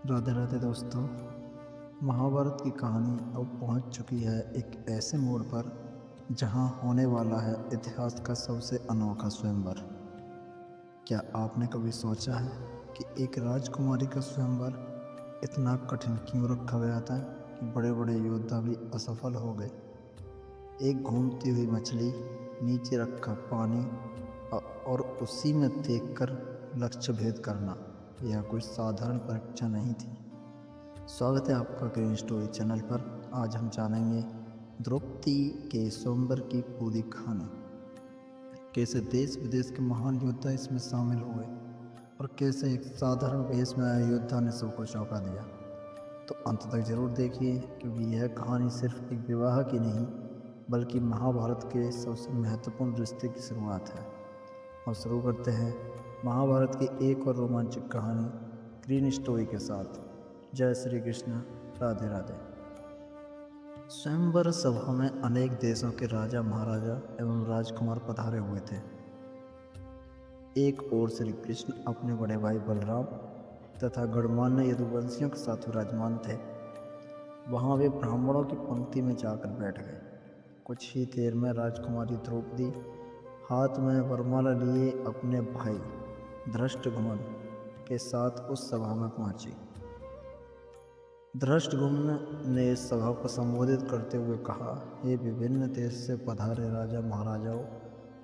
राधे राधे दोस्तों। महाभारत की कहानी अब पहुंच चुकी है एक ऐसे मोड़ पर जहां होने वाला है इतिहास का सबसे अनोखा स्वयंवर। क्या आपने कभी सोचा है कि एक राजकुमारी का स्वयंवर इतना कठिन क्यों रखा गया था कि बड़े बड़े योद्धा भी असफल हो गए। एक घूमती हुई मछली, नीचे रखा पानी और उसी में देखकर लक्ष्य भेद करना, यह कोई साधारण परीक्षा नहीं थी। स्वागत है आपका ग्रीन स्टोरी चैनल पर। आज हम जानेंगे द्रौपदी के स्वयंवर की पूरी कहानी। कैसे देश विदेश के महान योद्धा इसमें शामिल हुए और कैसे एक साधारण वेश में आए योद्धा ने सबको चौंका दिया। तो अंत तक जरूर देखिए, क्योंकि यह कहानी सिर्फ एक विवाह की नहीं बल्कि महाभारत के सबसे महत्वपूर्ण रिश्ते की शुरुआत है। और शुरू करते हैं महाभारत की एक और रोमांचक कहानी ग्रीन स्टोरी के साथ। जय श्री कृष्ण, राधे राधे। स्वयंवर सभा में अनेक देशों के राजा महाराजा एवं राजकुमार पधारे हुए थे। एक ओर श्री कृष्ण अपने बड़े भाई बलराम तथा गणमान्य यदुवंशियों के साथ विराजमान थे। वहां वे ब्राह्मणों की पंक्ति में जाकर बैठ गए। कुछ ही देर में राजकुमारी द्रौपदी हाथ में वरमाला लिए अपने भाई धृष्टद्युम्न के साथ उस सभा में पहुंची। धृष्टद्युम्न ने इस सभा को संबोधित करते हुए कहा, हे विभिन्न देश से पधारे राजा महाराजाओं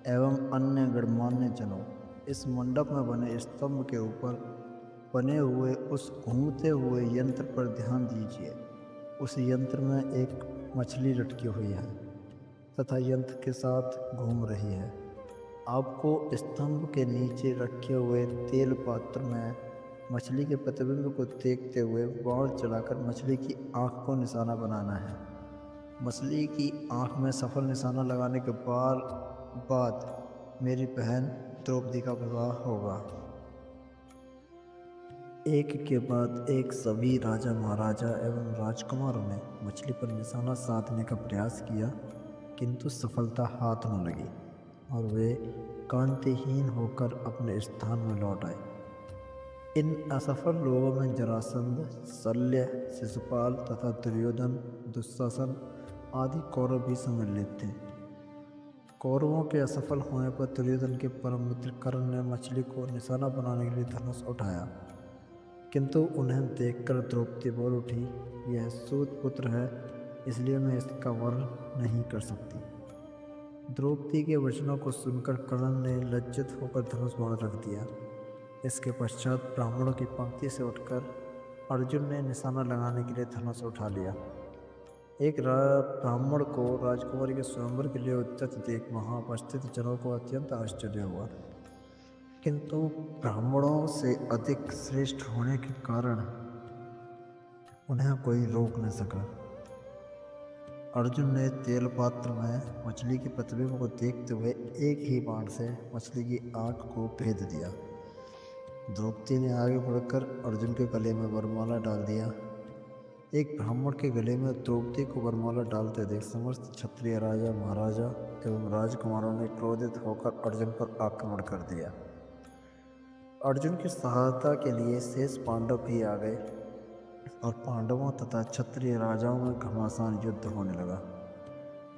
एवं अन्य गणमान्य जनों, इस मंडप में बने स्तंभ के ऊपर बने हुए उस घूमते हुए यंत्र पर ध्यान दीजिए। उस यंत्र में एक मछली लटकी हुई है तथा यंत्र के साथ घूम रही है। आपको स्तंभ के नीचे रखे हुए तेल पात्र में मछली के प्रतिबिंब को देखते हुए बाण चलाकर मछली की आंख को निशाना बनाना है। मछली की आंख में सफल निशाना लगाने के बाद मेरी बहन द्रौपदी का विवाह होगा। एक के बाद एक सभी राजा महाराजा एवं राजकुमारों ने मछली पर निशाना साधने का प्रयास किया, किंतु सफलता हाथ न लगी और वे कांतिहीन होकर अपने स्थान में लौट आए। इन असफल लोगों में जरासंध, शल्य, शिशुपाल तथा दुर्योधन, दुशासन आदि कौरव भी सम्मिलित थे। कौरवों के असफल होने पर दुर्योधन के परम मित्र कर्ण ने मछली को निशाना बनाने के लिए धनुष उठाया, किंतु उन्हें देखकर द्रौपदी बोल उठी, यह सूत पुत्र है, इसलिए मैं इसका वध नहीं कर सकती। द्रौपदी के वचनों को सुनकर कर्ण ने लज्जित होकर धनुष बाण रख दिया। इसके पश्चात ब्राह्मणों की पंक्ति से उठकर अर्जुन ने निशाना लगाने के लिए धनुष उठा लिया। एक ब्राह्मण को राजकुमारी के स्वयंवर के लिए उद्यत देख वहां उपस्थित जनों को अत्यंत आश्चर्य हुआ, किंतु ब्राह्मणों से अधिक श्रेष्ठ होने के कारण उन्हें कोई रोक न सका। अर्जुन ने तेल पात्र में मछली के प्रतिबिंब को देखते हुए एक ही बाण से मछली की आंख को भेद दिया। द्रौपदी ने आगे बढ़कर अर्जुन के गले में वरमाला डाल दिया। एक ब्राह्मण के गले में द्रौपदी को वरमाला डालते देख समस्त क्षत्रिय राजा महाराजा एवं राजकुमारों ने क्रोधित होकर अर्जुन पर आक्रमण कर दिया। अर्जुन की सहायता के लिए शेष पांडव भी आ गए और पांडवों तथा क्षत्रिय राजाओं में घमासान युद्ध होने लगा।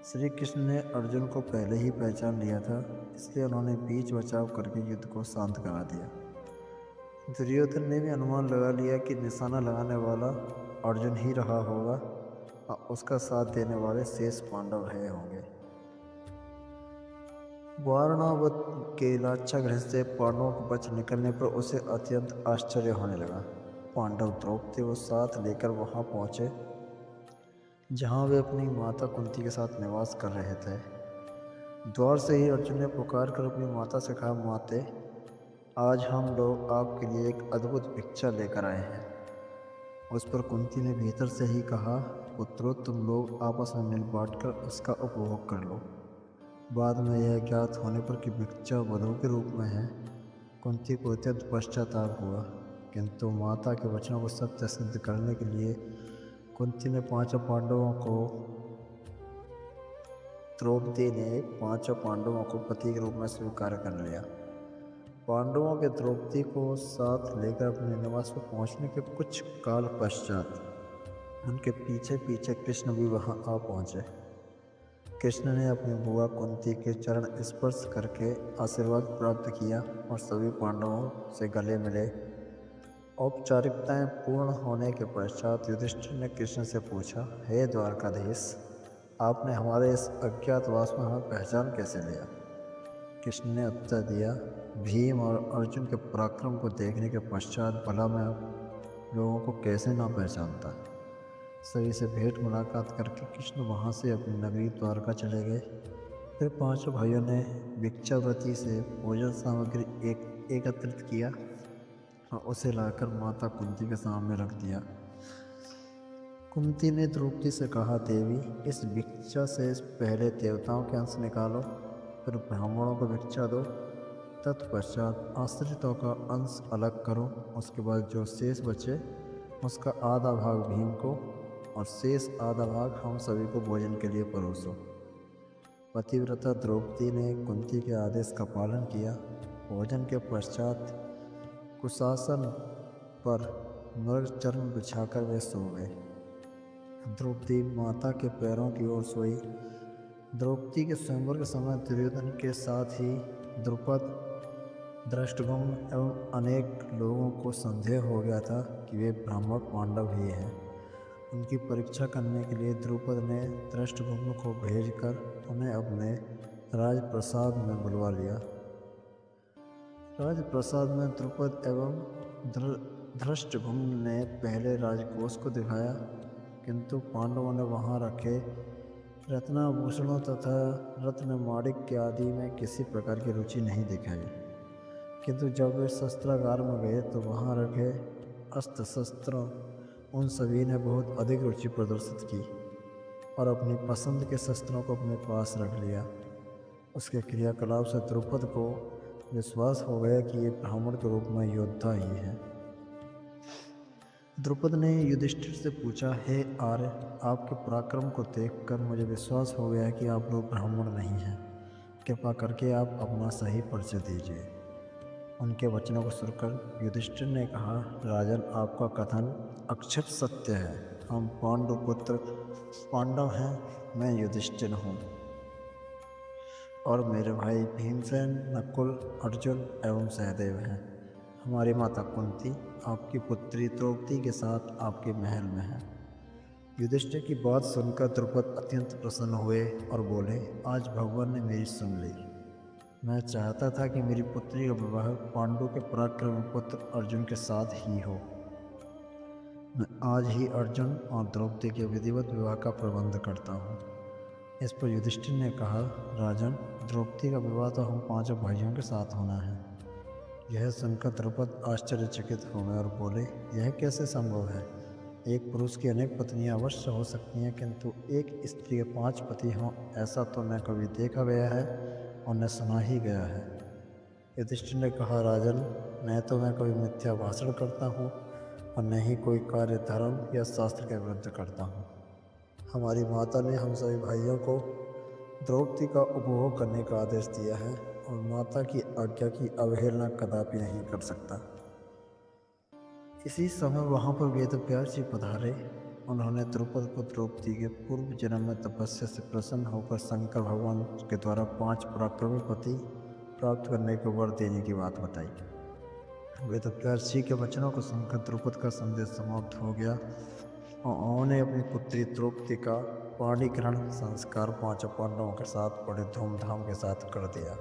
श्री कृष्ण ने अर्जुन को पहले ही पहचान लिया था, इसलिए उन्होंने बीच बचाव करके युद्ध को शांत करा दिया। दुर्योधन ने भी अनुमान लगा लिया कि निशाना लगाने वाला अर्जुन ही रहा होगा और उसका साथ देने वाले शेष पांडव रहे होंगे। वारणावत के लाक्षागृह से पांडवों के बच निकलने पर उसे अत्यंत आश्चर्य होने लगा। पांडव द्रौपदी को साथ लेकर वहां पहुंचे जहां वे अपनी माता कुंती के साथ निवास कर रहे थे। द्वार से ही अर्जुन ने पुकार कर अपनी माता से कहा, माते, आज हम लोग आपके लिए एक अद्भुत भिक्षा लेकर आए हैं। उस पर कुंती ने भीतर से ही कहा, पुत्रों, तुम लोग आपस में मिल बांटकर उसका उपभोग कर लो। बाद में यह ज्ञात होने पर कि भिक्षा वधू के रूप में है, कुंती को अत्यंत पश्चाताप हुआ, किंतु माता के वचनों को सत्य सिद्ध करने के लिए कुंती ने द्रौपदी ने पांचों पांडवों को पति के रूप में स्वीकार कर लिया। पांडवों के द्रौपदी को साथ लेकर अपने निवास पर पहुंचने के कुछ काल पश्चात उनके पीछे पीछे कृष्ण भी वहां आ पहुंचे। कृष्ण ने अपनी बुआ कुंती के चरण स्पर्श करके आशीर्वाद प्राप्त किया और सभी पांडवों से गले मिले। औपचारिकताएं पूर्ण होने के पश्चात युधिष्ठिर ने कृष्ण से पूछा, हे द्वारकाधीश, आपने हमारे इस अज्ञातवास में हमें पहचान कैसे लिया? कृष्ण ने उत्तर दिया, भीम और अर्जुन के पराक्रम को देखने के पश्चात भला मैं लोगों को कैसे ना पहचानता। सभी से भेंट मुलाकात करके कृष्ण वहाँ से अपनी नगरी द्वारका चले गए। फिर पांचों भाइयों ने भिक्षावृत्ति से भोजन सामग्री एकत्रित किया और उसे लाकर माता कुंती के सामने रख दिया। कुंती ने द्रौपदी से कहा, देवी, इस भिक्षा से पहले देवताओं के अंश निकालो, फिर ब्राह्मणों को भिक्षा दो, तत्पश्चात आश्रितों का अंश अलग करो, उसके बाद जो शेष बचे उसका आधा भाग भीम को और शेष आधा भाग हम सभी को भोजन के लिए परोसो। पतिव्रता द्रौपदी ने कुंती के आदेश का पालन किया। भोजन के पश्चात कुशासन पर मृग चरण बिछाकर वे सो गए। द्रौपदी माता के पैरों की ओर सोई। द्रौपदी के स्वयंवर के समय दुर्योधन के साथ ही द्रुपद, दृष्टद्युम्न एवं अनेक लोगों को संदेह हो गया था कि वे ब्राह्मण पांडव ही हैं। उनकी परीक्षा करने के लिए द्रुपद ने दृष्टद्युम्न को भेजकर उन्हें अपने राजप्रसाद में बुलवा लिया। राजप्रसाद में द्रुपद एवं दृष्टद्युम्न ने पहले राजकोष को दिखाया, किंतु पांडवों ने वहां रखे रत्नाभूषणों तथा रत्नमाणिक्य आदि में किसी प्रकार की रुचि नहीं दिखाई। किंतु जब वे शस्त्रागार में गए तो वहां रखे अस्त्र शस्त्रों उन सभी ने बहुत अधिक रुचि प्रदर्शित की और अपनी पसंद के शस्त्रों को अपने पास रख लिया। उसके क्रियाकलाप से द्रुपद को विश्वास हो गया कि ये ब्राह्मण के रूप में योद्धा ही है। द्रुपद ने युधिष्ठिर से पूछा, हे आर्य, आपके पराक्रम को देखकर मुझे विश्वास हो गया कि आप लोग ब्राह्मण नहीं हैं। कृपा करके आप अपना सही परिचय दीजिए। उनके वचनों को सुनकर युधिष्ठिर ने कहा, राजन, आपका कथन अक्षर सत्य है। हम पांडुपुत्र पांडव हैं। मैं युधिष्ठिर हूँ और मेरे भाई भीमसेन, नकुल, अर्जुन एवं सहदेव हैं। हमारी माता कुंती आपकी पुत्री द्रौपदी के साथ आपके महल में है। युधिष्ठिर की बात सुनकर द्रुपद अत्यंत प्रसन्न हुए और बोले, आज भगवान ने मेरी सुन ली। मैं चाहता था कि मेरी पुत्री का विवाह पांडु के पराक्रमी पुत्र अर्जुन के साथ ही हो। मैं आज ही अर्जुन और द्रौपदी के विधिवत विवाह का प्रबंध करता हूँ। इस पर युधिष्ठिर ने कहा, राजन, द्रौपदी का विवाह तो हम पांचों भाइयों के साथ होना है। यह सुनकर द्रुपद आश्चर्यचकित हो गए और बोले, यह कैसे संभव है? एक पुरुष की अनेक पत्नियां अवश्य हो सकती हैं, किंतु एक स्त्री के 5 पति हों, ऐसा तो न कभी देखा गया है और न सुना ही गया है। युधिष्ठिर ने कहा, राजन, न तो मैं कभी मिथ्या भाषण करता हूँ और न ही कोई कार्य धर्म या शास्त्र के विरुद्ध करता हूँ। हमारी माता ने हम सभी भाइयों को द्रौपदी का उपभोग करने का आदेश दिया है और माता की आज्ञा की अवहेलना कदापि नहीं कर सकता। इसी समय वहाँ पर वेदव्यास जी पधारे। उन्होंने द्रुपद को द्रौपदी के पूर्व जन्म में तपस्या से प्रसन्न होकर शंकर भगवान के द्वारा 5 पराक्रमी पति प्राप्त करने के वर देने की बात बताई। वेदव्यास जी के वचनों को सुनकर द्रुपद का संदेश समाप्त हो गया और उन्होंने अपनी पुत्री द्रौपदी का पाणिग्रहण संस्कार 5 पांडवों के साथ बड़े धूमधाम के साथ कर दिया।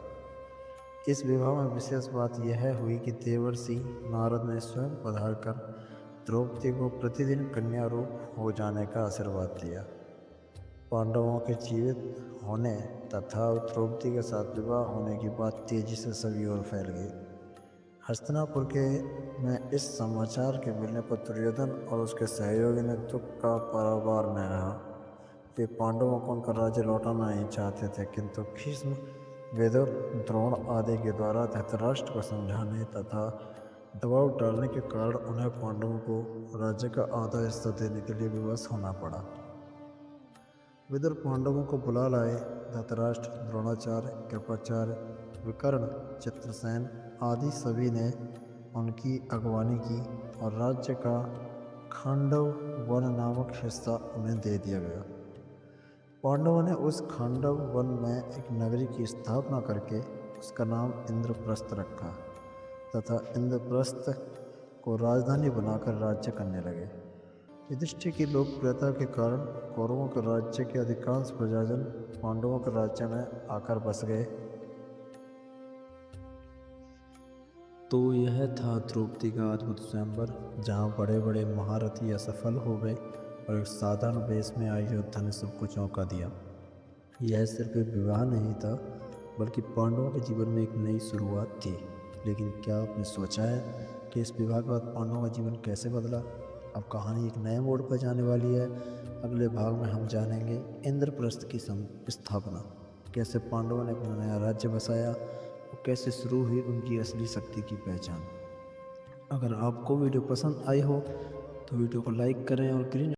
इस विवाह में विशेष बात यह हुई कि देवर्षि नारद ने स्वयं पधार कर द्रौपदी को प्रतिदिन कन्या रूप हो जाने का आशीर्वाद दिया। पांडवों के जीवित होने तथा द्रौपदी के साथ विवाह होने की बात तेजी से सभी ओर फैल गई। हस्तिनापुर में इस समाचार के मिलने पर दुर्योधन और उसके सहयोगी ने दुख का पारावार न रहा। वे पांडवों को उनका राज्य लौटाना नहीं चाहते थे, किंतु भीष्म, विदुर, द्रोण आदि के द्वारा धृतराष्ट्र को समझाने तथा दबाव डालने के कारण उन्हें पांडवों को राज्य का आधा हिस्सा देने के लिए विवश होना पड़ा। विदुर पांडवों को बुला लाए। धृतराष्ट्र, द्रोणाचार्य, कृपाचार्य, विकर्ण, चित्रसेन, आदि सभी ने उनकी अगवानी की और राज्य का खांडव वन नामक हिस्सा उन्हें दे दिया गया। पांडवों ने उस खांडव वन में एक नगरी की स्थापना करके उसका नाम इंद्रप्रस्थ रखा तथा इंद्रप्रस्थ को राजधानी बनाकर राज्य करने लगे। युधिष्ठिर की लोकप्रियता के कारण कौरवों के राज्य के अधिकांश प्रजाजन पांडवों के राज्य में आकर बस गए। तो यह था द्रौपदी का अद्भुत स्वयंवर, जहाँ बड़े बड़े महारथी असफल हो गए और एक साधारण वेश में आई योद्धा ने सबको चौंका दिया। यह सिर्फ एक विवाह नहीं था, बल्कि पांडवों के जीवन में एक नई शुरुआत थी। लेकिन क्या आपने सोचा है कि इस विवाह के बाद पांडवों का जीवन कैसे बदला? अब कहानी एक नए मोड़ पर जाने वाली है। अगले भाग में हम जानेंगे इंद्रप्रस्थ की स्थापना, कैसे पांडवों ने अपना नया राज्य बसाया और कैसे शुरू हुई उनकी असली शक्ति की पहचान। अगर आपको वीडियो पसंद आई हो तो वीडियो को लाइक करें और ग्रीन